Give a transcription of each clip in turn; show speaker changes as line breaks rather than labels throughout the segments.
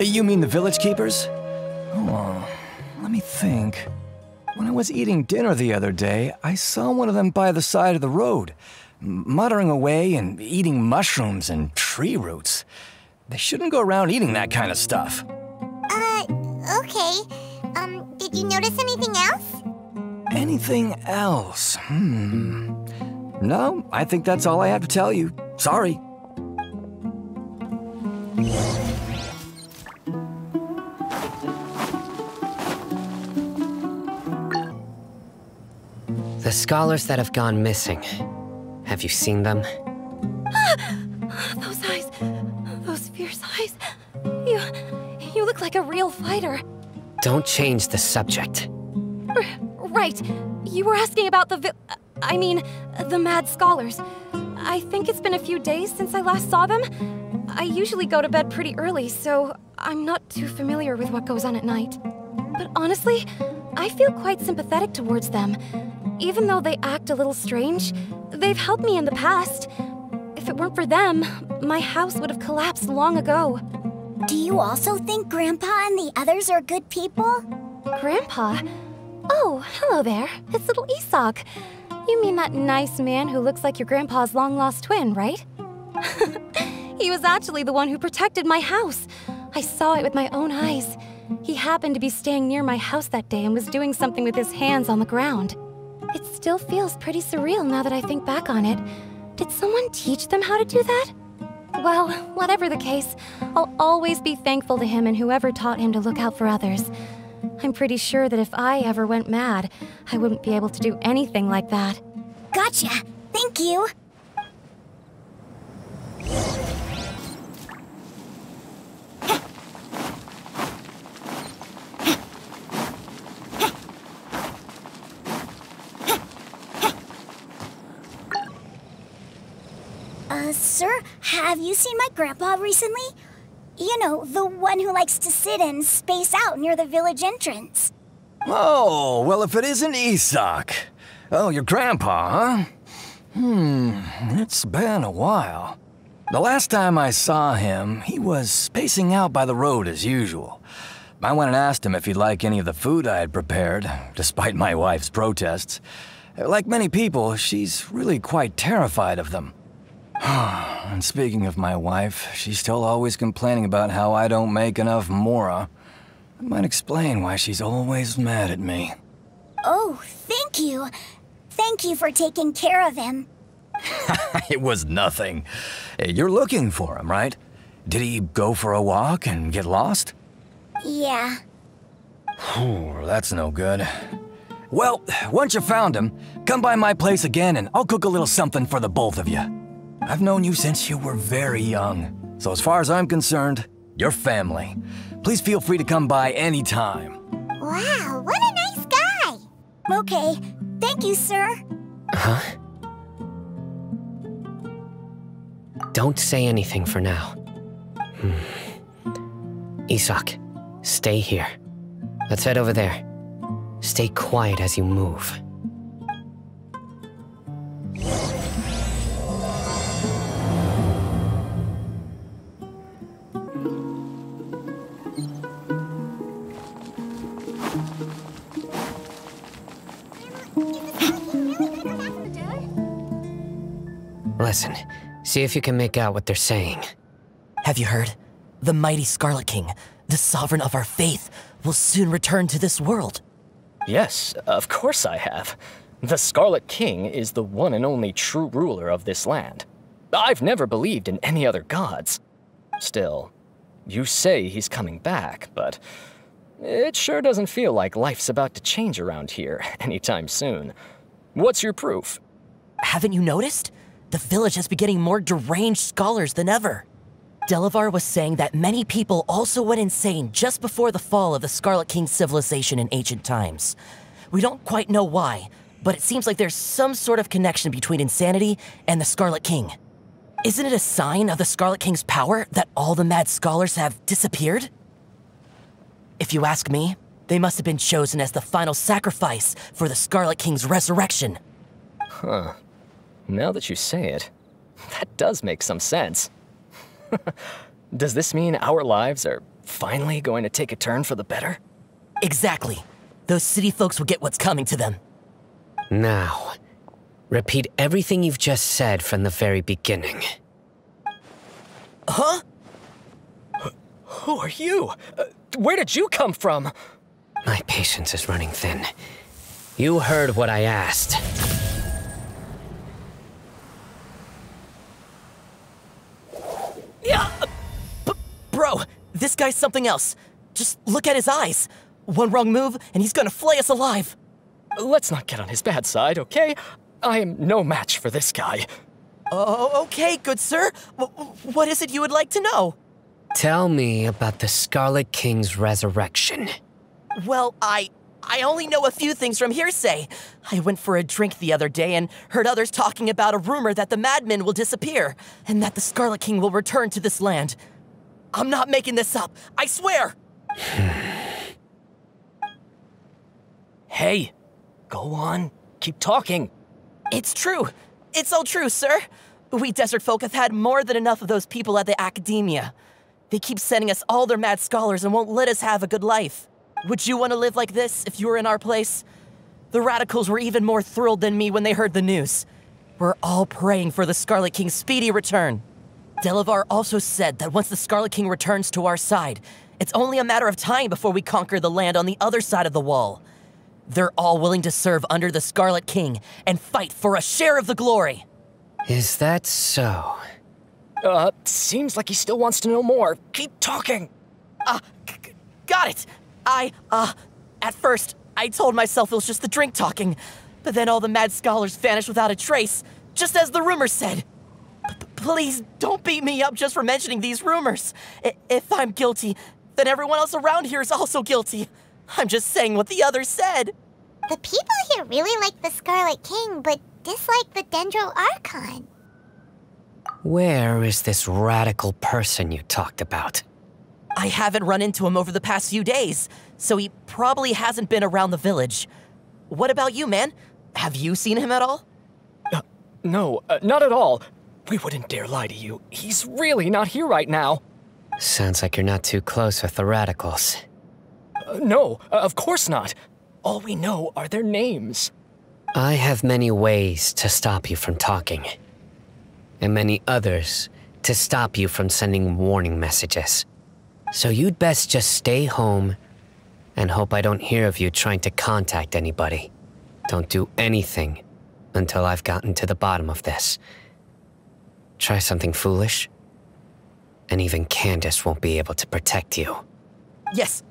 You mean the village keepers? Oh, let me think. When I was eating dinner the other day, I saw one of them by the side of the road, muttering away and eating mushrooms and tree roots. They shouldn't go around eating that kind of stuff.
Okay. Did you notice anything else?
Anything else? No, I think that's all I have to tell you. Sorry.
The scholars that have gone missing. Have you seen them?
Those eyes. Those fierce eyes. You look like a real fighter.
Don't change the subject.
Right. You were asking about the mad scholars. I think it's been a few days since I last saw them. I usually go to bed pretty early, so I'm not too familiar with what goes on at night. But honestly, I feel quite sympathetic towards them. Even though they act a little strange, they've helped me in the past. If it weren't for them, my house would have collapsed long ago.
Do you also think Grandpa and the others are good people?
Grandpa? Oh, hello there. It's little Isak. You mean that nice man who looks like your grandpa's long-lost twin, right? He was actually the one who protected my house. I saw it with my own eyes. He happened to be staying near my house that day and was doing something with his hands on the ground. It still feels pretty surreal now that I think back on it. Did someone teach them how to do that? Well, whatever the case, I'll always be thankful to him and whoever taught him to look out for others. I'm pretty sure that if I ever went mad, I wouldn't be able to do anything like that.
Gotcha. Thank you. Sir, have you seen my grandpa recently? You know, the one who likes to sit and space out near the village entrance.
Oh, well, if it isn't Isak. Oh, your grandpa, huh? It's been a while. The last time I saw him, he was spacing out by the road as usual. I went and asked him if he'd like any of the food I had prepared, despite my wife's protests. Like many people, she's really quite terrified of them. And speaking of my wife, she's still always complaining about how I don't make enough mora. That might explain why she's always mad at me.
Oh, thank you. Thank you for taking care of him.
It was nothing. You're looking for him, right? Did he go for a walk and get lost?
Yeah.
That's no good. Well, once you found him, come by my place again and I'll cook a little something for the both of you. I've known you since you were very young, so as far as I'm concerned, you're family. Please feel free to come by anytime.
Wow, what a nice guy! Okay, thank you, sir.
Huh? Don't say anything for now. Isak, stay here. Let's head over there. Stay quiet as you move. Listen, see if you can make out what they're saying.
Have you heard? The mighty Scarlet King, the sovereign of our faith, will soon return to this world.
Yes, of course I have. The Scarlet King is the one and only true ruler of this land. I've never believed in any other gods. Still, you say he's coming back, but it sure doesn't feel like life's about to change around here anytime soon. What's your proof?
Haven't you noticed? The village has been getting more deranged scholars than ever. Delavar was saying that many people also went insane just before the fall of the Scarlet King's civilization in ancient times. We don't quite know why, but it seems like there's some sort of connection between insanity and the Scarlet King. Isn't it a sign of the Scarlet King's power that all the mad scholars have disappeared? If you ask me, they must have been chosen as the final sacrifice for the Scarlet King's resurrection.
Huh. Now that you say it, that does make some sense. Does this mean our lives are finally going to take a turn for the better?
Exactly. Those city folks will get what's coming to them.
Now, repeat everything you've just said from the very beginning.
Huh?
Who are you? Where did you come from?
My patience is running thin. You heard what I asked.
Yeah! Bro, this guy's something else. Just look at his eyes. One wrong move, and he's gonna flay us alive.
Let's not get on his bad side, okay? I am no match for this guy.
Oh, okay, good sir. What is it you would like to know?
Tell me about the Scarlet King's resurrection.
Well, I only know a few things from hearsay. I went for a drink the other day and heard others talking about a rumor that the madmen will disappear, and that the Scarlet King will return to this land. I'm not making this up, I swear!
Hey, go on. Keep talking.
It's true. It's all true, sir. We desert folk have had more than enough of those people at the academia. They keep sending us all their mad scholars and won't let us have a good life. Would you want to live like this if you were in our place? The radicals were even more thrilled than me when they heard the news. We're all praying for the Scarlet King's speedy return. Delavar also said that once the Scarlet King returns to our side, it's only a matter of time before we conquer the land on the other side of the wall. They're all willing to serve under the Scarlet King and fight for a share of the glory.
Is that so?
Seems like he still wants to know more. Keep talking.
Got it. At first, I told myself it was just the drink talking, but then all the mad scholars vanished without a trace, just as the rumors said. Please don't beat me up just for mentioning these rumors. If I'm guilty, then everyone else around here is also guilty. I'm just saying what the others said.
The people here really like the Scarlet King, but dislike the Dendro Archon.
Where is this radical person you talked about?
I haven't run into him over the past few days, so he probably hasn't been around the village. What about you, man? Have you seen him at all?
No, not at all. We wouldn't dare lie to you. He's really not here right now.
Sounds like you're not too close with the radicals.
No, of course not. All we know are their names.
I have many ways to stop you from talking, and many others to stop you from sending warning messages. So you'd best just stay home and hope I don't hear of you trying to contact anybody. Don't do anything until I've gotten to the bottom of this. Try something foolish, and even Candace won't be able to protect you.
Yes,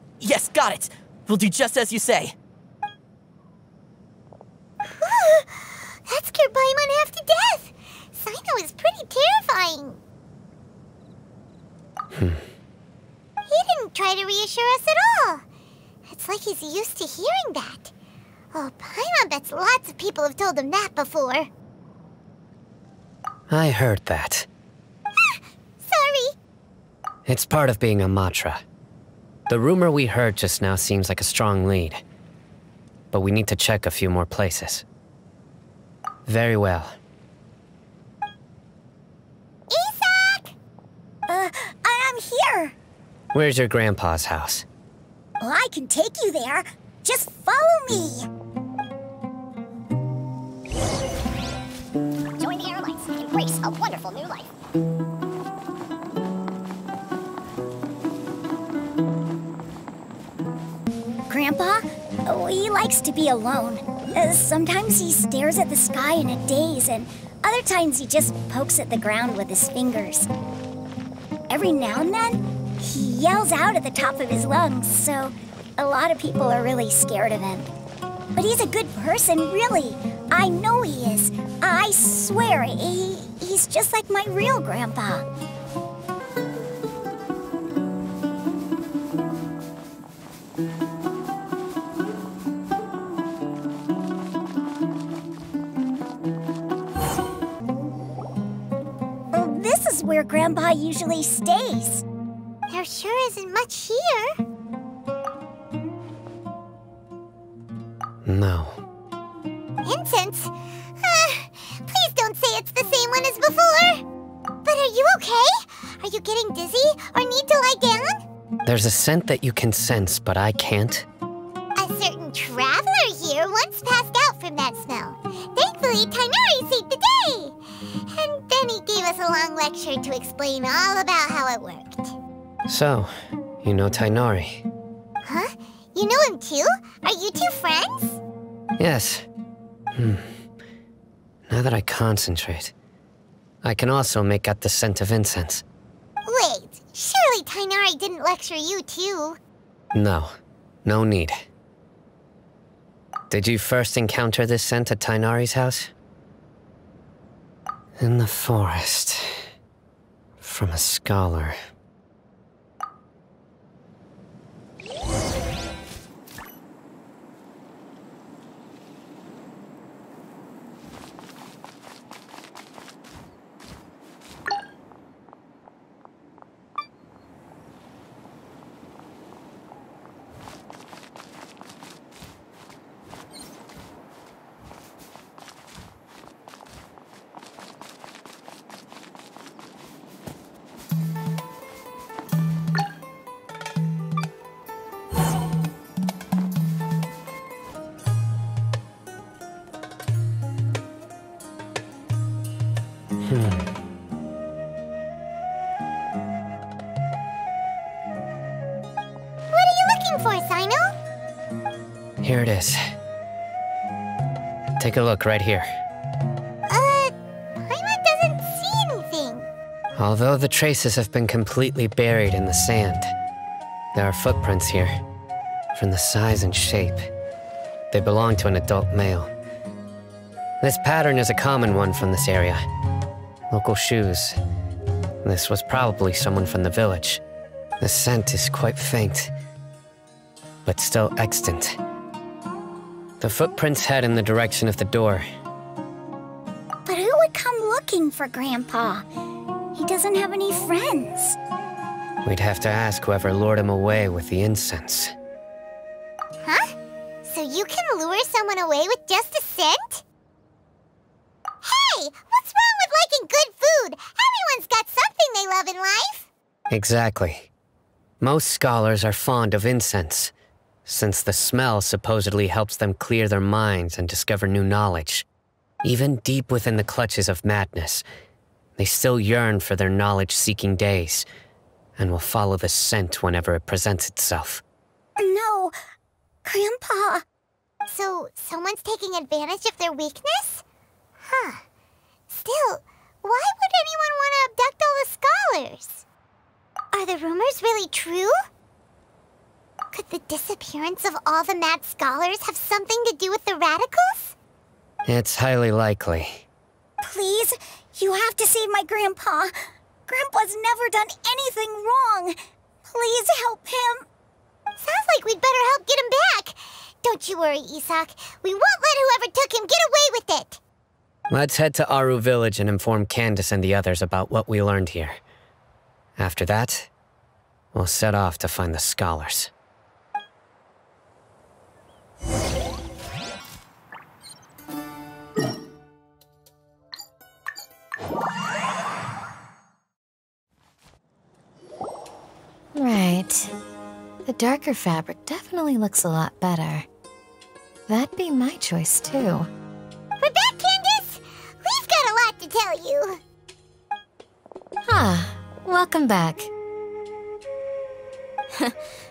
got it. We'll do just as you say.
That scared Paimon half to death. Cyno is pretty terrifying. He didn't try to reassure us at all. It's like he's used to hearing that. Oh, Paimon bets lots of people have told him that before.
I heard that.
Sorry.
It's part of being a Matra. The rumor we heard just now seems like a strong lead. But we need to check a few more places. Very well.
Isak! I'm here.
Where's your grandpa's house?
Well, I can take you there. Just follow me.
Join the Eremites. Embrace a wonderful new life.
Grandpa? Oh, he likes to be alone. Sometimes he stares at the sky in a daze, and other times he just pokes at the ground with his fingers. Every now and then, he yells out at the top of his lungs, so a lot of people are really scared of him. But he's a good person, really. I know he is. I swear, he's just like my real grandpa. This is where Grandpa usually stays. There sure isn't much here.
No.
Incense? Please don't say it's the same one as before. But are you okay? Are you getting dizzy or need to lie down?
There's a scent that you can sense, but I can't.
A certain traveler here once passed out from that smell. Thankfully, Tighnari saved the day. And then he gave us a long lecture to explain all about how it worked.
So, you know Tighnari?
Huh? You know him too? Are you two friends?
Yes. Now that I concentrate, I can also make out the scent of incense.
Wait, surely Tighnari didn't lecture you too?
No, no need. Did you first encounter this scent at Tighnari's house? In the forest. From a scholar.
What are you looking for, Cyno?
Here it is. Take a look right here.
Paimon doesn't see anything.
Although the traces have been completely buried in the sand, there are footprints here. From the size and shape, they belong to an adult male. This pattern is a common one from this area. Local shoes. This was probably someone from the village. The scent is quite faint, but still extant. The footprints head in the direction of the door.
But who would come looking for Grandpa? He doesn't have any friends.
We'd have to ask whoever lured him away with the incense.
Huh? So you can lure someone away with just a scent? Hey! What's wrong with liking good food? Everyone's got something they love in life.
Exactly. Most scholars are fond of incense, since the smell supposedly helps them clear their minds and discover new knowledge. Even deep within the clutches of madness, they still yearn for their knowledge-seeking days, and will follow the scent whenever it presents itself.
No, Grandpa.
So, someone's taking advantage of their weakness? Huh. Still, why would anyone want to abduct all the scholars? Are the rumors really true? Could the disappearance of all the mad scholars have something to do with the radicals?
It's highly likely.
Please, you have to save my Grandpa. Grandpa's never done anything wrong. Please help him.
Sounds like we'd better help get him back. Don't you worry, Isak. We won't let whoever took him get away with it.
Let's head to Aru Village and inform Candace and the others about what we learned here. After that, we'll set off to find the scholars.
Right. The darker fabric definitely looks a lot better. That'd be my choice, too.
We're back, Candace! We've got a lot to tell you.
Ah, welcome back.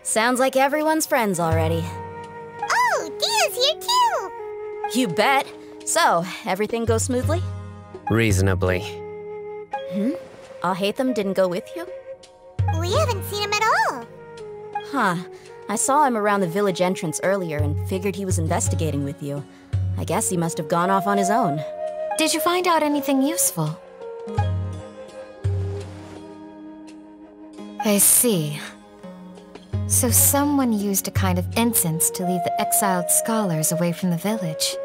Sounds like everyone's friends already.
Oh, Dia's here too!
You bet. So, everything goes smoothly?
Reasonably.
I'll hate them didn't go with you?
We haven't seen him at all.
Huh. I saw him around the village entrance earlier and figured he was investigating with you. I guess he must have gone off on his own.
Did you find out anything useful? I see. So someone used a kind of incense to lead the exiled scholars away from the village.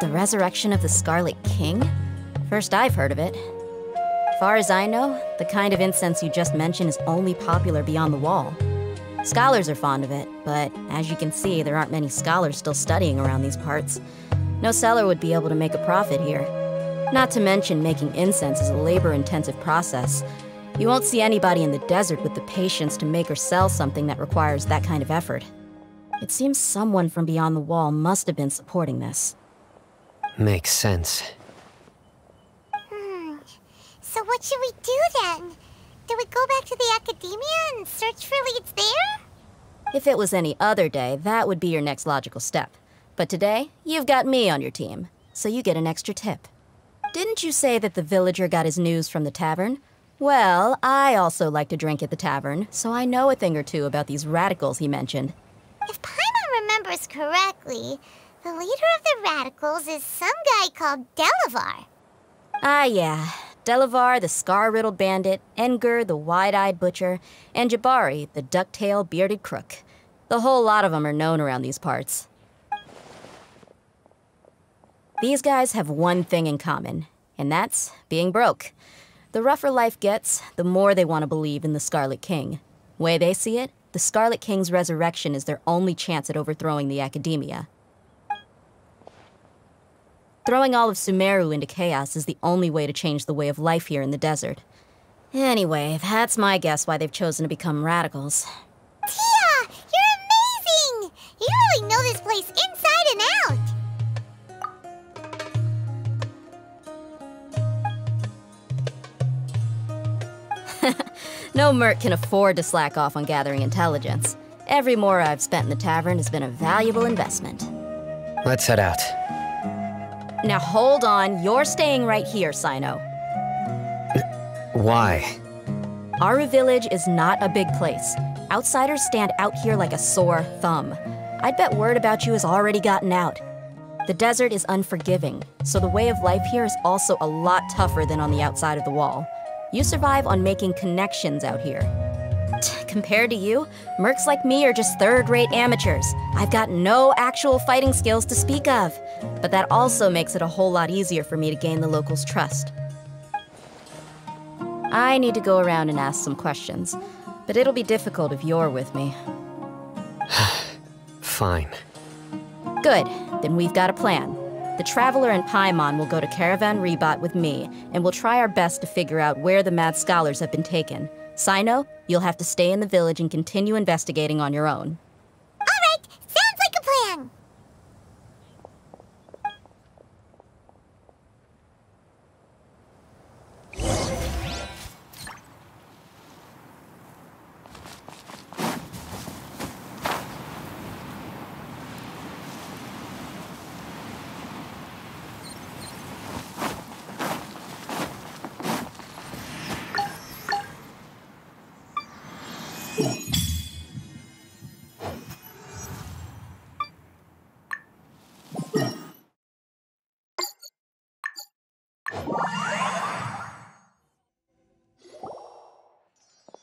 The resurrection of the Scarlet King? First I've heard of it. Far as I know, the kind of incense you just mentioned is only popular beyond the wall. Scholars are fond of it, but as you can see, there aren't many scholars still studying around these parts. No seller would be able to make a profit here. Not to mention making incense is a labor-intensive process. You won't see anybody in the desert with the patience to make or sell something that requires that kind of effort. It seems someone from beyond the wall must have been supporting this.
Makes sense.
So what should we do then? Do we go back to the academia and search for leads there?
If it was any other day, that would be your next logical step. But today, you've got me on your team, so you get an extra tip. Didn't you say that the villager got his news from the tavern? Well, I also like to drink at the tavern, so I know a thing or two about these radicals he mentioned.
If Paimon remembers correctly, the leader of the radicals is some guy called Delavar.
Ah, yeah. Delavar, the scar-riddled bandit, Engur, the wide-eyed butcher, and Jabari, the duck-tailed bearded crook. The whole lot of them are known around these parts. These guys have one thing in common, and that's being broke. The rougher life gets, the more they want to believe in the Scarlet King. Way they see it, the Scarlet King's resurrection is their only chance at overthrowing the academia. Throwing all of Sumeru into chaos is the only way to change the way of life here in the desert. Anyway, that's my guess why they've chosen to become radicals.
Tia! You're amazing! You really know this place inside and out!
No merc can afford to slack off on gathering intelligence. Every more I've spent in the tavern has been a valuable investment.
Let's head out.
Now hold on, you're staying right here, Cyno.
Why?
Aru Village is not a big place. Outsiders stand out here like a sore thumb. I'd bet word about you has already gotten out. The desert is unforgiving, so the way of life here is also a lot tougher than on the outside of the wall. You survive on making connections out here. Compared to you, mercs like me are just third-rate amateurs. I've got no actual fighting skills to speak of. But that also makes it a whole lot easier for me to gain the locals' trust. I need to go around and ask some questions, but it'll be difficult if you're with me.
Fine.
Good, then we've got a plan. The Traveler and Paimon will go to Caravan Ribat with me, and we'll try our best to figure out where the mad scholars have been taken. Cyno, you'll have to stay in the village and continue investigating on your own.
All right, sounds like a plan.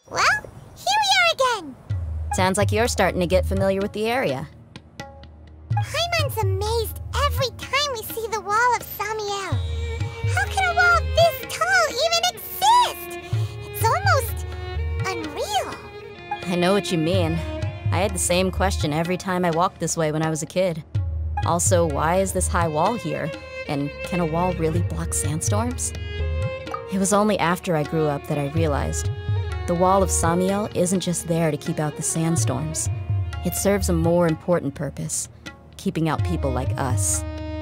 Well, here we are again.
Sounds like you're starting to get familiar with the area.
Paimon's amazed every time we see the wall of Samiel. How can a wall this tall even exist? It's almost unreal.
I know what you mean. I had the same question every time I walked this way when I was a kid. Also, why is this high wall here? And can a wall really block sandstorms? It was only after I grew up that I realized the wall of Samiel isn't just there to keep out the sandstorms. It serves a more important purpose, keeping out people like us.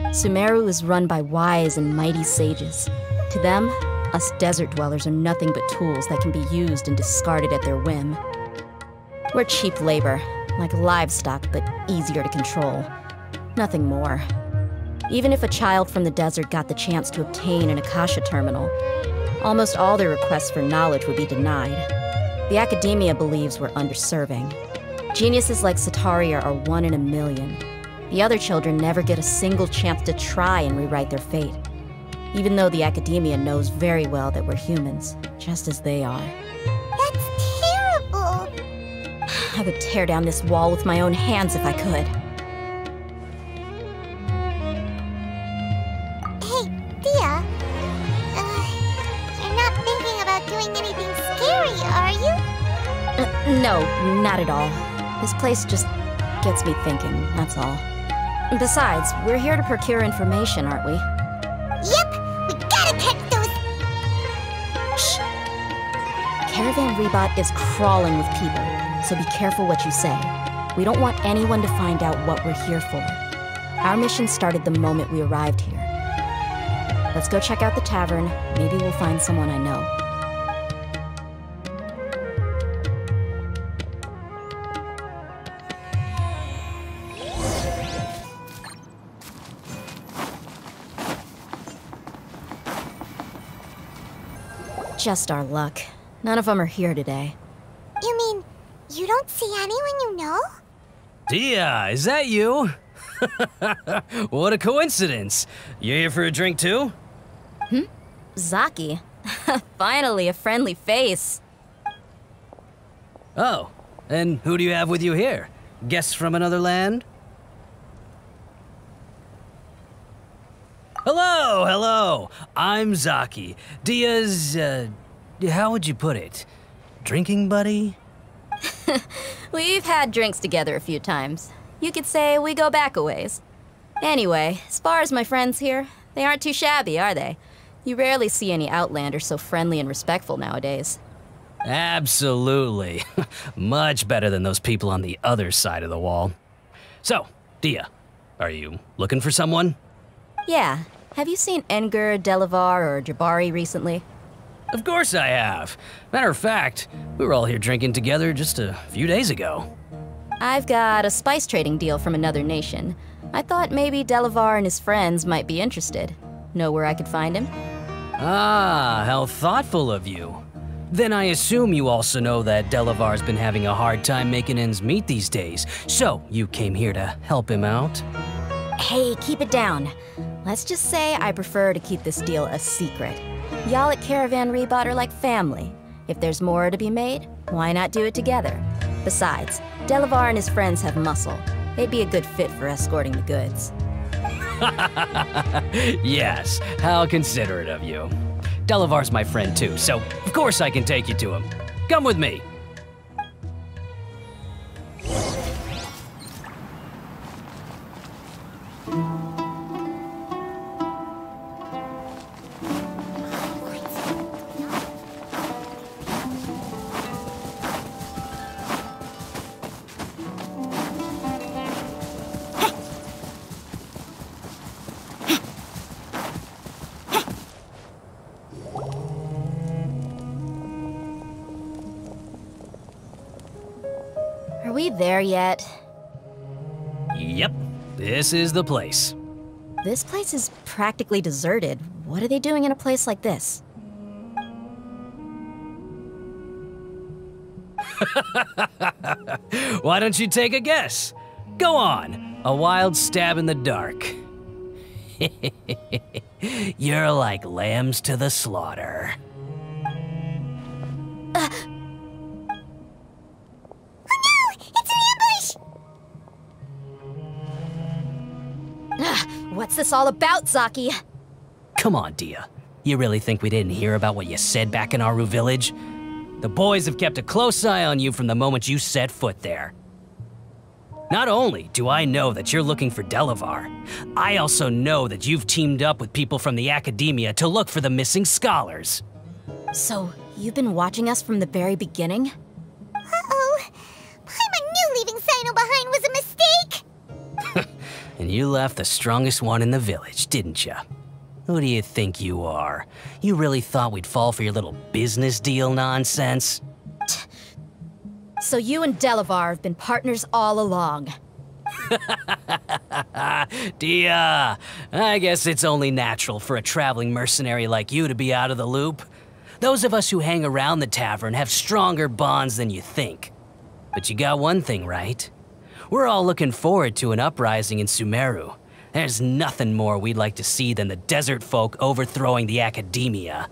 Sumeru is run by wise and mighty sages. To them, us desert dwellers are nothing but tools that can be used and discarded at their whim. We're cheap labor, like livestock, but easier to control. Nothing more. Even if a child from the desert got the chance to obtain an Akasha terminal, almost all their requests for knowledge would be denied. The academia believes we're underserving. Geniuses like Sataria are 1 in a million. The other children never get a single chance to try and rewrite their fate, even though the academia knows very well that we're humans, just as they are.
That's terrible.
I would tear down this wall with my own hands if I could.
Hey, Dehya. You're not thinking about doing anything scary, are you?
No, not at all. This place just gets me thinking, that's all. Besides, we're here to procure information, aren't we?
Yep, we gotta
Caravan Ribat is crawling with people, so be careful what you say. We don't want anyone to find out what we're here for. Our mission started the moment we arrived here. Let's go check out the tavern. Maybe we'll find someone I know. Just our luck. None of them are here today.
You mean, you don't see anyone you know?
Dehya, is that you? What a coincidence. You here for a drink too?
Zaki. Finally, a friendly face.
Oh, and who do you have with you here? Guests from another land? Hello, hello. I'm Zaki. Dehya's, how would you put it? Drinking buddy?
We've had drinks together a few times. You could say we go back a ways. Anyway, as far as my friends here, they aren't too shabby, are they? You rarely see any Outlanders so friendly and respectful nowadays.
Absolutely. Much better than those people on the other side of the wall. So, Dehya, are you looking for someone?
Yeah. Have you seen Engur, Delavar, or Jabari recently?
Of course I have. Matter of fact, we were all here drinking together just a few days ago.
I've got a spice trading deal from another nation. I thought maybe Delavar and his friends might be interested. Know where I could find him?
Ah, how thoughtful of you. Then I assume you also know that Delavar's been having a hard time making ends meet these days, so you came here to help him out?
Hey, keep it down. Let's just say I prefer to keep this deal a secret. Y'all at Caravan Ribat are like family. If there's more to be made, why not do it together? Besides, Delavar and his friends have muscle. They'd be a good fit for escorting the goods.
Yes, how considerate of you. Delavar's my friend too, so of course I can take you to him. Come with me.
Are we there yet?
Yep, this is the place.
This place is practically deserted. What are they doing in a place like this?
Why don't you take a guess? Go on, a wild stab in the dark. You're like lambs to the slaughter.
What's this all about, Zaki?
Come on, Dehya. You really think we didn't hear about what you said back in Aru village? The boys have kept a close eye on you from the moment you set foot there. Not only do I know that you're looking for Delavar, I also know that you've teamed up with people from the academia to look for the missing scholars.
So, you've been watching us from the very beginning?
Uh-oh. Paimon knew leaving Cyno behind was a mistake!
And you left the strongest one in the village, didn't ya? Who do you think you are? You really thought we'd fall for your little business deal nonsense?
So you and Delavar have been partners all along.
Dehya, I guess it's only natural for a traveling mercenary like you to be out of the loop. Those of us who hang around the tavern have stronger bonds than you think. But you got one thing right. We're all looking forward to an uprising in Sumeru. There's nothing more we'd like to see than the desert folk overthrowing the academia.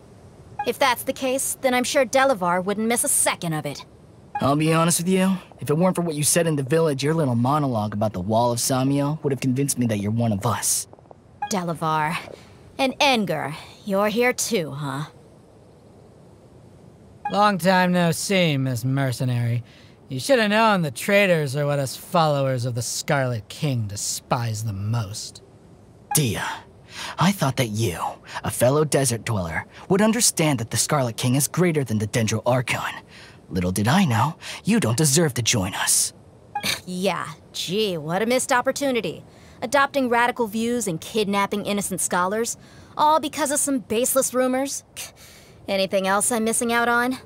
If that's the case, then I'm sure Delavar wouldn't miss a second of it.
I'll be honest with you. If it weren't for what you said in the village, your little monologue about the Wall of Samiel would have convinced me that you're one of us.
Delavar. And Engur, you're here too, huh?
Long time no see, Miss Mercenary. You should have known the traitors are what us followers of the Scarlet King despise the most.
Dehya, I thought that you, a fellow desert dweller, would understand that the Scarlet King is greater than the Dendro Archon. Little did I know, you don't deserve to join us.
Yeah, gee, what a missed opportunity. Adopting radical views and kidnapping innocent scholars, all because of some baseless rumors. Anything else I'm missing out on?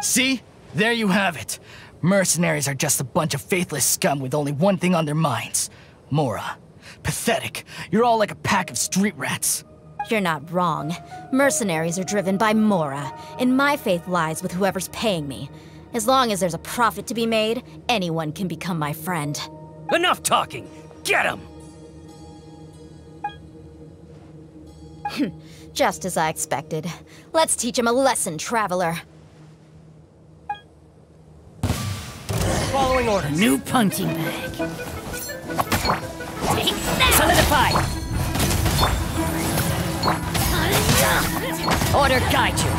See? There you have it. Mercenaries are just a bunch of faithless scum with only one thing on their minds. Mora. Pathetic. You're all like a pack of street rats.
You're not wrong. Mercenaries are driven by Mora, and my faith lies with whoever's paying me. As long as there's a profit to be made, anyone can become my friend.
Enough talking! Get him!
Just as I expected. Let's teach him a lesson, traveler.
Following order.
New punching bag.
Take that! Solidify! Order guide you.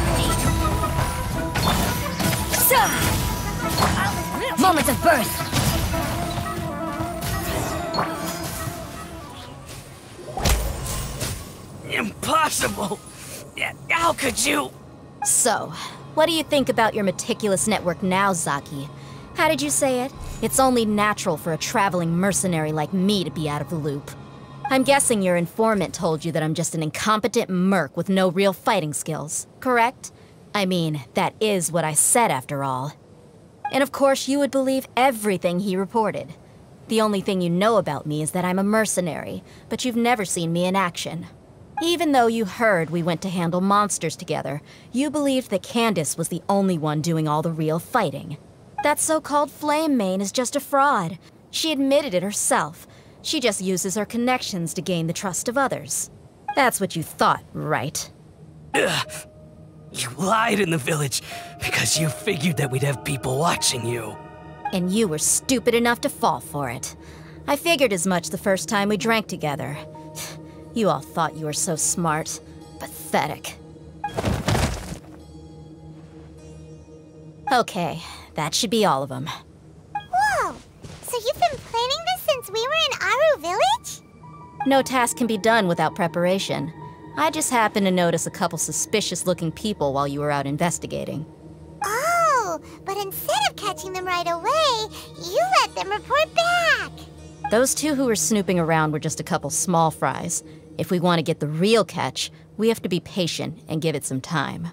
Moment of birth.
Impossible! How could you?
So, what do you think about your meticulous network now, Zaki? How did you say it? It's only natural for a traveling mercenary like me to be out of the loop. I'm guessing your informant told you that I'm just an incompetent merc with no real fighting skills, correct? I mean, that is what I said after all. And of course you would believe everything he reported. The only thing you know about me is that I'm a mercenary, but you've never seen me in action. Even though you heard we went to handle monsters together, you believed that Candace was the only one doing all the real fighting. That so-called Flame Mane is just a fraud. She admitted it herself. She just uses her connections to gain the trust of others. That's what you thought, right?
Ugh. You lied in the village because you figured that we'd have people watching you.
And you were stupid enough to fall for it. I figured as much the first time we drank together. You all thought you were so smart. Pathetic. Okay, that should be all of them.
Whoa! So you've been planning this since we were in Aru Village?
No task can be done without preparation. I just happened to notice a couple suspicious-looking people while you were out investigating.
Oh, but instead of catching them right away, you let them report back!
Those two who were snooping around were just a couple small fries. If we want to get the real catch, we have to be patient and give it some time.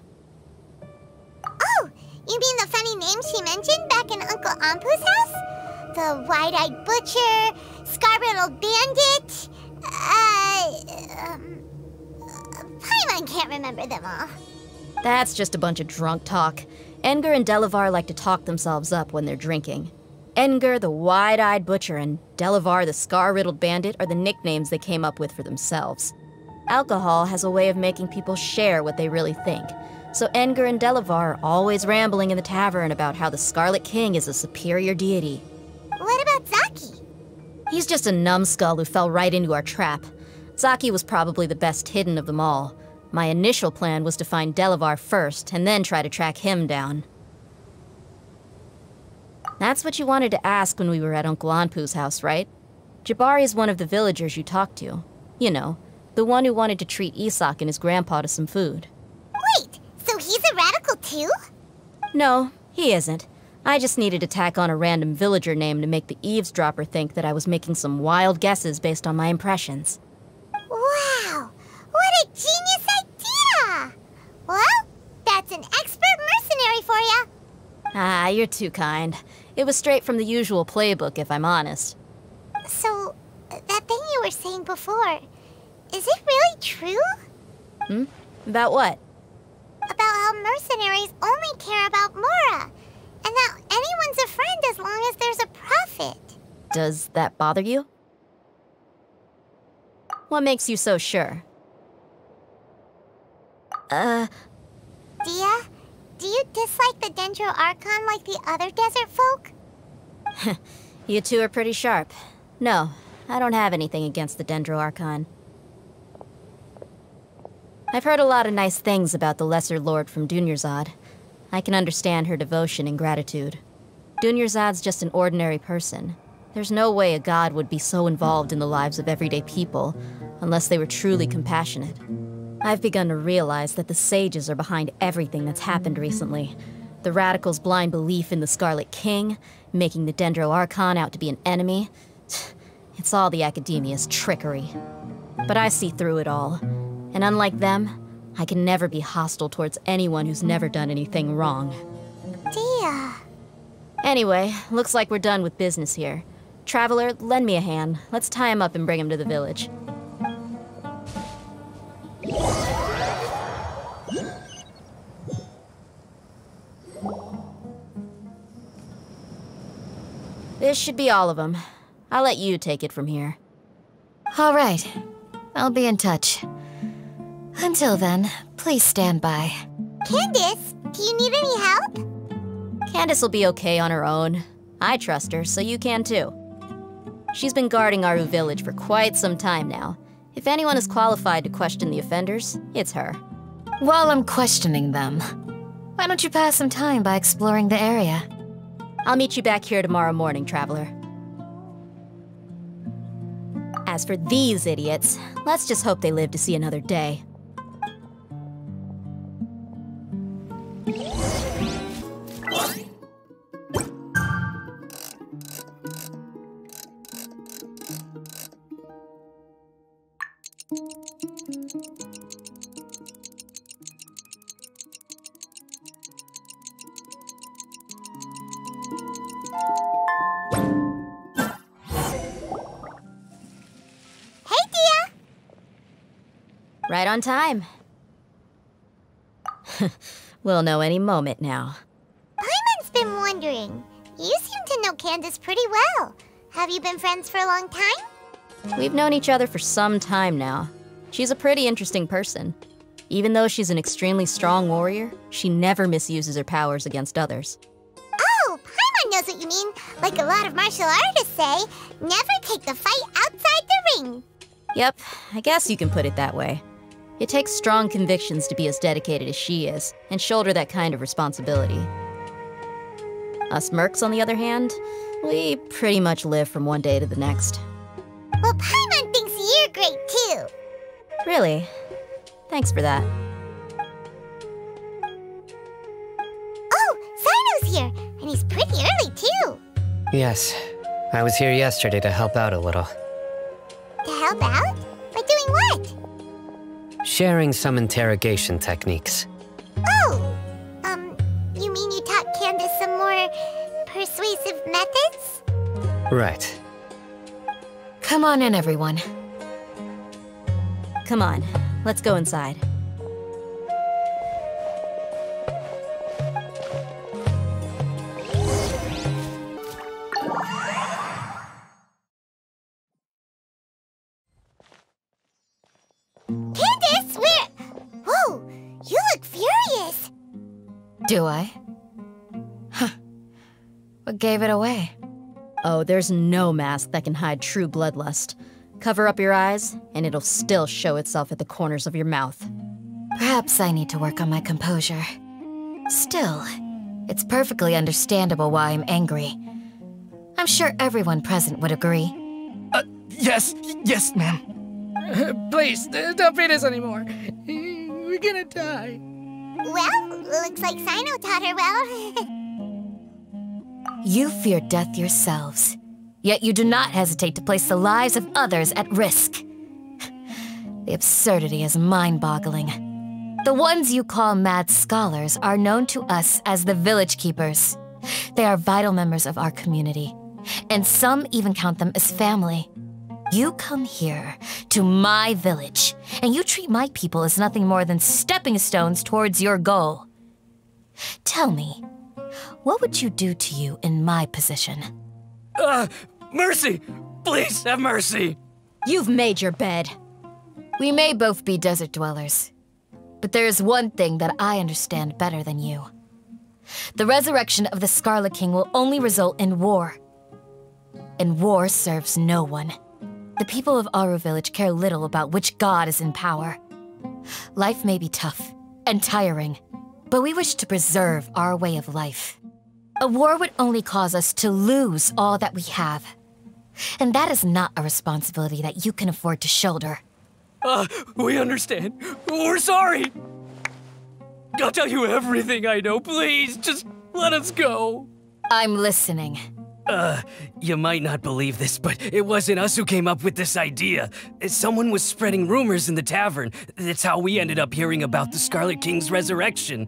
Oh, you mean the funny names she mentioned back in Uncle Ampu's house? The wide-eyed butcher, scar-riddled bandit, Paimon can't remember them all.
That's just a bunch of drunk talk. Engar and Delavar like to talk themselves up when they're drinking. Engar, the wide-eyed butcher, and Delavar, the scar-riddled bandit, are the nicknames they came up with for themselves. Alcohol has a way of making people share what they really think. So Engar and Delavar are always rambling in the tavern about how the Scarlet King is a superior deity.
What about Zaki?
He's just a numbskull who fell right into our trap. Zaki was probably the best hidden of them all. My initial plan was to find Delavar first, and then try to track him down. That's what you wanted to ask when we were at Uncle Anpu's house, right? Jabari is one of the villagers you talked to. You know, the one who wanted to treat Isak and his grandpa to some food.
Wait, so he's a radical too?
No, he isn't. I just needed to tack on a random villager name to make the eavesdropper think that I was making some wild guesses based on my impressions.
Wow, what a genius idea! Well, that's an expert mercenary for you.
Ah, you're too kind. It was straight from the usual playbook, if I'm honest.
So, that thing you were saying before, is it really true?
About what?
About how mercenaries only care about Mora, and that anyone's a friend as long as there's a profit.
Does that bother you? What makes you so sure?
Dehya, do you dislike the Dendro Archon like the other desert folk?
You two are pretty sharp. No, I don't have anything against the Dendro Archon. I've heard a lot of nice things about the Lesser Lord from Dunyarzad. I can understand her devotion and gratitude. Dunyarzad's just an ordinary person. There's no way a god would be so involved in the lives of everyday people, unless they were truly compassionate. I've begun to realize that the sages are behind everything that's happened recently. The radicals' blind belief in the Scarlet King, making the Dendro Archon out to be an enemy. It's all the academia's trickery. But I see through it all. And unlike them, I can never be hostile towards anyone who's never done anything wrong.
Dehya.
Anyway, looks like we're done with business here. Traveler, lend me a hand. Let's tie him up and bring him to the village. This should be all of them. I'll let you take it from here.
All right. I'll be in touch. Until then, please stand by.
Candace, do you need any help?
Candace will be okay on her own. I trust her, so you can too. She's been guarding Aru village for quite some time now. If anyone is qualified to question the offenders, it's her.
While I'm questioning them, why don't you pass some time by exploring the area?
I'll meet you back here tomorrow morning, Traveler. As for these idiots, let's just hope they live to see another day. Right on time. We'll know any moment now.
Paimon's been wondering. You seem to know Candace pretty well. Have you been friends for a long time?
We've known each other for some time now. She's a pretty interesting person. Even though she's an extremely strong warrior, she never misuses her powers against others.
Oh, Paimon knows what you mean. Like a lot of martial artists say, never take the fight outside the ring.
Yep, I guess you can put it that way. It takes strong convictions to be as dedicated as she is, and shoulder that kind of responsibility. Us mercs, on the other hand, we pretty much live from one day to the next.
Well, Paimon thinks you're great too.
Really? Thanks for that.
Oh, Cyno's here, and he's pretty early too.
Yes, I was here yesterday to help out a little.
To help out? By doing what?
Sharing some interrogation techniques.
Oh, you mean you taught Candace some more persuasive methods?
Right.
Come on in, everyone.
Come on, let's go inside.
Candace, where? Whoa, you look furious.
Do I? Huh. What gave it away?
Oh, there's no mask that can hide true bloodlust. Cover up your eyes, and it'll still show itself at the corners of your mouth.
Perhaps I need to work on my composure. Still, it's perfectly understandable why I'm angry. I'm sure everyone present would agree.
Yes, ma'am. Please, don't beat us anymore. We're gonna die.
Well, looks like Cyno taught her well.
You fear death yourselves, yet you do not hesitate to place the lives of others at risk. The absurdity is mind-boggling. The ones you call mad scholars are known to us as the Village Keepers. They are vital members of our community, and some even count them as family. You come here, to my village, and you treat my people as nothing more than stepping stones towards your goal. Tell me, what would you do to you in my position?
Mercy! Please, have mercy!
You've made your bed.
We may both be desert dwellers, but there is one thing that I understand better than you. The resurrection of the Scarlet King will only result in war. And war serves no one. The people of Aru Village care little about which god is in power. Life may be tough and tiring, but we wish to preserve our way of life. A war would only cause us to lose all that we have. And that is not a responsibility that you can afford to shoulder.
We understand. We're sorry. I'll tell you everything I know. Please, just let us go.
I'm listening.
You might not believe this, but it wasn't us who came up with this idea. Someone was spreading rumors in the tavern. That's how we ended up hearing about the Scarlet King's resurrection.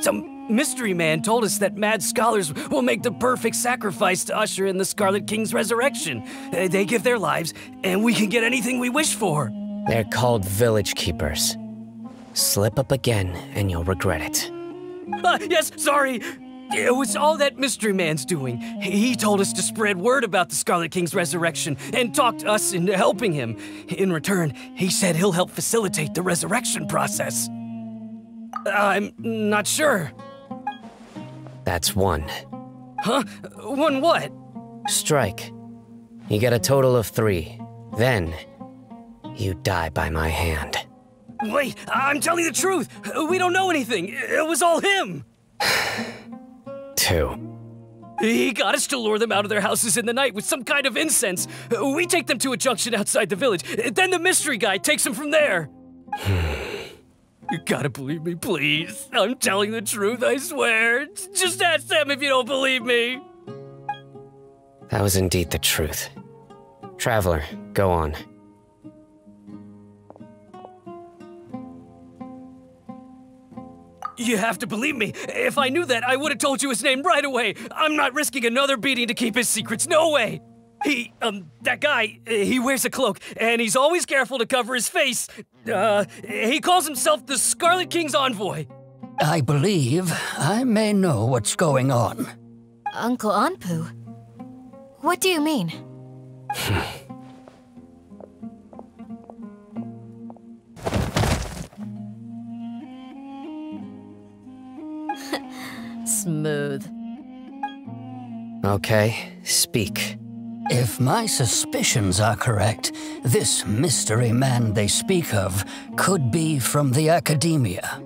Some mystery man told us that mad scholars will make the perfect sacrifice to usher in the Scarlet King's resurrection. They give their lives, and we can get anything we wish for.
They're called village keepers. Slip up again, and you'll regret it.
Yes, sorry. It was all that mystery man's doing. He told us to spread word about the Scarlet King's resurrection and talked us into helping him. In return, he said he'll help facilitate the resurrection process. I'm not sure.
That's one.
Huh? One what?
Strike. You get a total of 3. Then, you die by my hand.
Wait, I'm telling the truth. We don't know anything. It was all him.
2.
He got us to lure them out of their houses in the night with some kind of incense. We take them to a junction outside the village. Then the mystery guy takes them from there. You gotta believe me, please. I'm telling the truth, I swear. Just ask them if you don't believe me.
That was indeed the truth. Traveler, go on.
You have to believe me. If I knew that, I would have told you his name right away. I'm not risking another beating to keep his secrets. No way. That guy, he wears a cloak, and he's always careful to cover his face. He calls himself the Scarlet King's envoy.
I believe I may know what's going on.
Uncle Anpu? What do you mean?
Smooth.
Okay, speak.
If my suspicions are correct, this mystery man they speak of could be from the academia.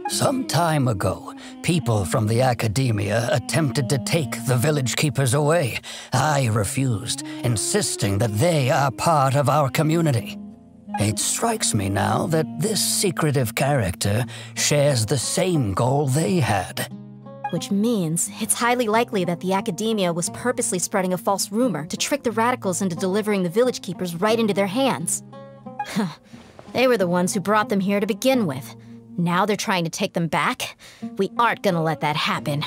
Some time ago, people from the academia attempted to take the village keepers away. I refused, insisting that they are part of our community. It strikes me now that this secretive character shares the same goal they had.
Which means it's highly likely that the academia was purposely spreading a false rumor to trick the radicals into delivering the village keepers right into their hands. They were the ones who brought them here to begin with. Now they're trying to take them back? We aren't gonna let that happen.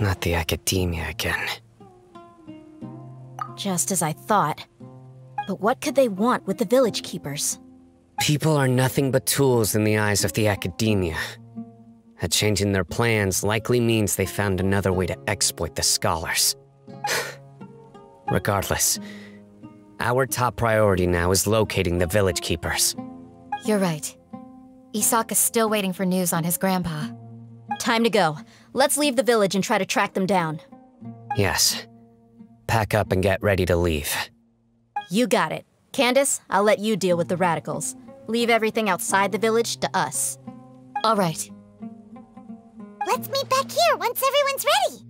Not the academia again.
Just as I thought. But what could they want with the village keepers?
People are nothing but tools in the eyes of the academia. A change in their plans likely means they found another way to exploit the scholars. Regardless, our top priority now is locating the village keepers.
You're right. Isak is still waiting for news on his grandpa.
Time to go. Let's leave the village and try to track them down.
Yes. Pack up and get ready to leave.
You got it. Candace, I'll let you deal with the radicals. Leave everything outside the village to us.
All right.
Let's meet back here once everyone's ready.